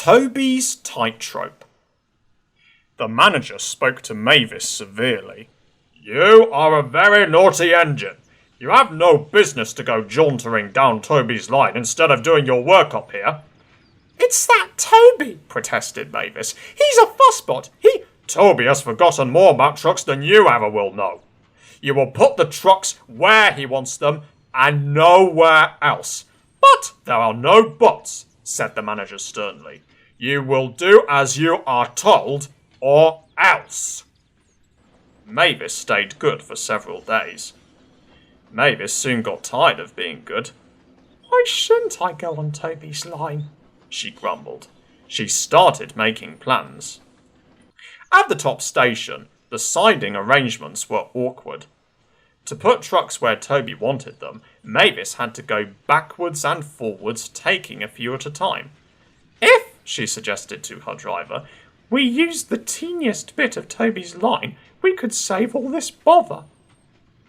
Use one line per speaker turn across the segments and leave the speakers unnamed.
Toby's Tightrope. The manager spoke to Mavis severely. "You are a very naughty engine. You have no business to go jauntering down Toby's line instead of doing your work up here." "It's that Toby," protested Mavis. "He's a fussbot. Toby has forgotten more about trucks than you ever will know. You will put the trucks where he wants them and nowhere else." "But there are no buts," said the manager sternly. "You will do as you are told, or else." Mavis stayed good for several days. Mavis soon got tired of being good. "Why shouldn't I go on Toby's line?" she grumbled. She started making plans. At the top station, the siding arrangements were awkward. To put trucks where Toby wanted them, Mavis had to go backwards and forwards, taking a few at a time. "If," she suggested to her driver, "we used the teeniest bit of Toby's line, we could save all this bother."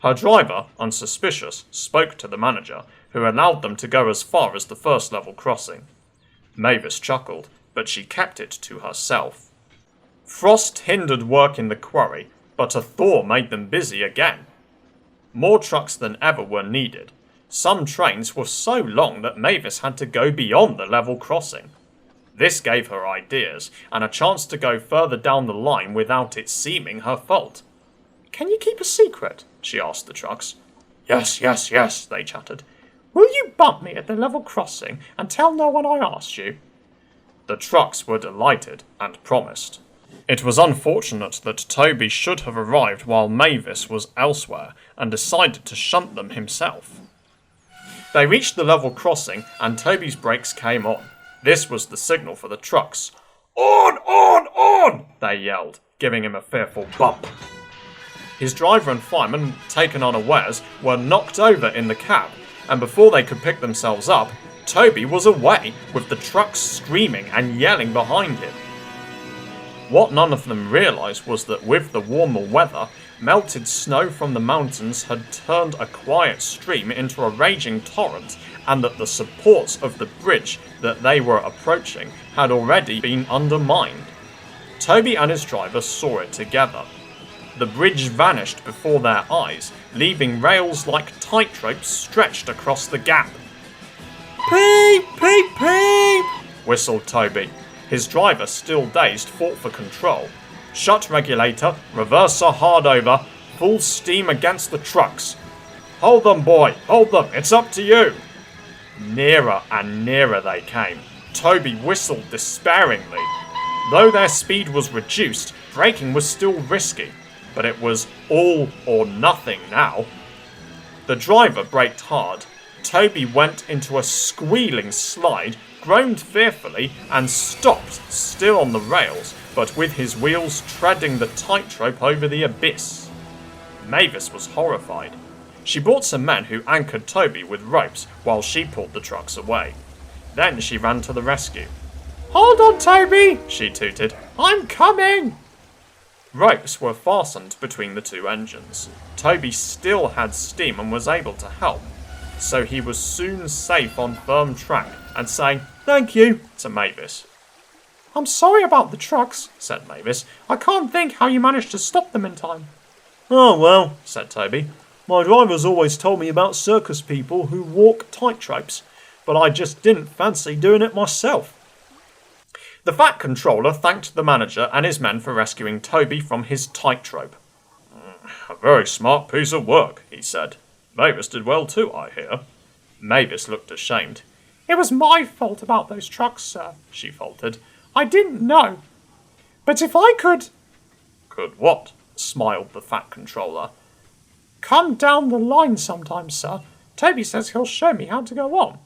Her driver, unsuspicious, spoke to the manager, who allowed them to go as far as the first level crossing. Mavis chuckled, but she kept it to herself. Frost hindered work in the quarry, but a thaw made them busy again. More trucks than ever were needed. Some trains were so long that Mavis had to go beyond the level crossing. This gave her ideas, and a chance to go further down the line without it seeming her fault. "Can you keep a secret?" she asked the trucks. Yes, they chattered. "Will you bump me at the level crossing and tell no one I asked you?" The trucks were delighted and promised. It was unfortunate that Toby should have arrived while Mavis was elsewhere and decided to shunt them himself. They reached the level crossing and Toby's brakes came on. This was the signal for the trucks. On! They yelled, giving him a fearful bump. His driver and fireman, taken unawares, were knocked over in the cab, and before they could pick themselves up, Toby was away, with the trucks screaming and yelling behind him. What none of them realised was that with the warmer weather, melted snow from the mountains had turned a quiet stream into a raging torrent, and that the supports of the bridge that they were approaching had already been undermined. Toby and his driver saw it together. The bridge vanished before their eyes, leaving rails like tightropes stretched across the gap. "Peep, peep, peep!" whistled Toby. His driver, still dazed, fought for control. "Shut regulator, reverser hard over, full steam against the trucks. Hold them, boy, hold them, it's up to you." Nearer and nearer they came. Toby whistled despairingly. Though their speed was reduced, braking was still risky, but it was all or nothing now. The driver braked hard. Toby went into a squealing slide, groaned fearfully, and stopped, still on the rails, but with his wheels treading the tightrope over the abyss. Mavis was horrified. She brought some men who anchored Toby with ropes while she pulled the trucks away. Then she ran to the rescue. "Hold on, Toby," she tooted. "I'm coming!" Ropes were fastened between the two engines. Toby still had steam and was able to help, so he was soon safe on firm track and saying "thank you" to Mavis. "I'm sorry about the trucks," said Mavis. "I can't think how you managed to stop them in time." "Oh well," said Toby. "My driver's always told me about circus people who walk tightropes, but I just didn't fancy doing it myself." The Fat Controller thanked the manager and his men for rescuing Toby from his tightrope. "A very smart piece of work," he said. "Mavis did well too, I hear." Mavis looked ashamed. "It was my fault about those trucks, sir," she faltered. "I didn't know. But if I could—" "Could what?" smiled the Fat Controller. "Come down the line sometime, sir. Toby says he'll show me how to go on."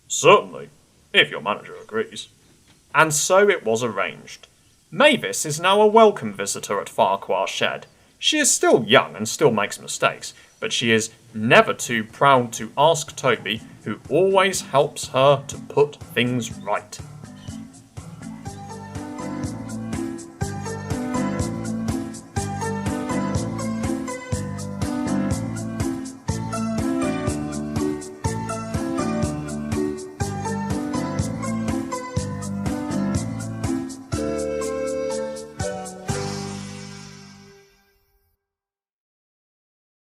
"Certainly, if your manager agrees." And so it was arranged. Mavis is now a welcome visitor at Farquhar Shed. She is still young and still makes mistakes, but she is never too proud to ask Toby, who always helps her to put things right.